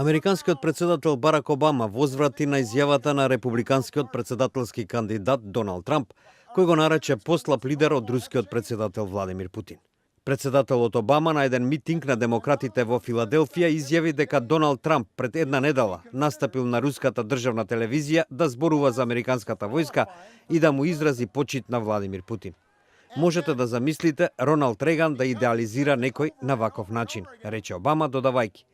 Американскиот председател Барак Обама возврати на изјавата на републиканскиот председателски кандидат Доналд Трамп, кој го нарече послаб лидер од рускиот председател Владимир Путин. Председателот Обама на еден митинг на демократите во Филаделфија изјави дека Доналд Трамп пред една недела настапил на руската државна телевизија да зборува за американската војска и да му изрази почит на Владимир Путин. Можете да замислите Роналд Реган да идеализира некој на ваков начин, рече Обама додавајќи.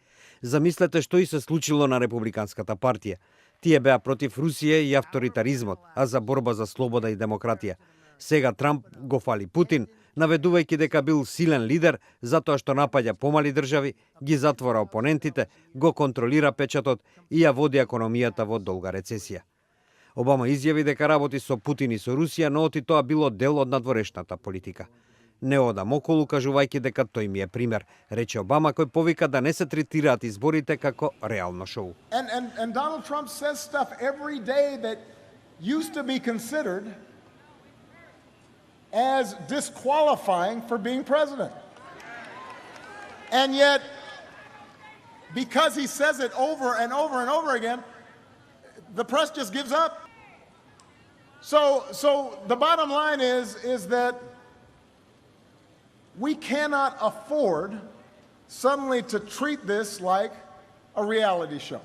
Замислете што и се случило на Републиканската партија. Тие беа против Русија и авторитаризмот, а за борба за слобода и демократија. Сега Трамп го фали Путин, наведувајќи дека бил силен лидер затоа што напаѓа помали држави, ги затвора опонентите, го контролира печатот и ја води економијата во долга рецесија. Обама изјави дека работи со Путин и со Русија, но оти тоа било дел од надворешната политика. Не одам околу кажувајќи дека тој ми е пример, рече Обама, кој повика да не се третираат изборите како реално шоу. And Donald Trump says stuff every day that used to be considered as disqualifying for being president. And yet, because he says it over and over and over again, the press just gives up. So the bottom line is that we cannot afford suddenly to treat this like a reality show.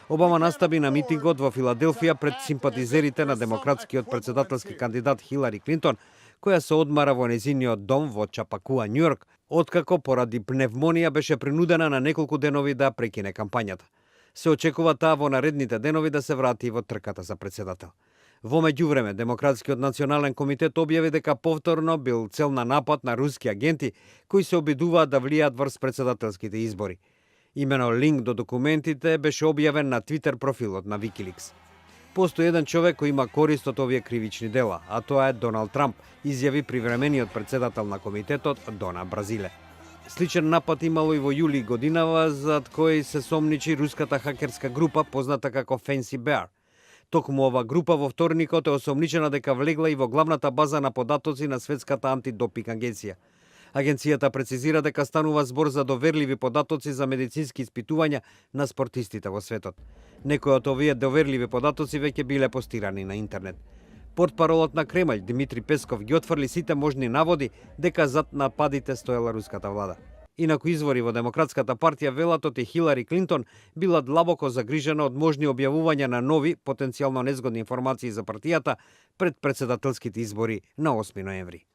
Обама настави на митингот во Филаделфија пред симпатизерите на демократскиот председателски кандидат Хилари Клинтон, која се одмара во незиниот дом во Чапакуа, Њујорк, откако поради пневмонија беше принудена на неколку денови да прекине кампањата. Се очекува таа во наредните денови да се врати во трката за председател. Во меѓувреме, Демократскиот национален комитет објави дека повторно бил цел на напад на руски агенти кои се обидуваат да влијаат врз председателските избори. Имено линк до документите беше објавен на Твитер профилот на Wikileaks. Постои еден човек кој има корист од овие кривични дела, а тоа е Доналд Трамп, изјави привремениот председател на комитетот Дона Бразиле. Сличен напад имало и во јули годинава, зад кој се сомничи руската хакерска група позната како Fancy Bear. Токму ова група во вторникот е осомничена дека влегла и во главната база на податоци на Светската антидопинг агенција. Агенцијата прецизира дека станува збор за доверливи податоци за медицински испитувања на спортистите во светот. Некои од овие доверливи податоци веќе биле постирани на интернет. Портпаролот на Кремљ Дмитри Песков ги отфрли сите можни наводи дека зад нападите стоела руската влада. Инаку извори во Демократската партија велат оти Хилари Клинтон била длабоко загрижена од можни објавувања на нови, потенцијално незгодни информации за партијата пред председателските избори на 8 ноември.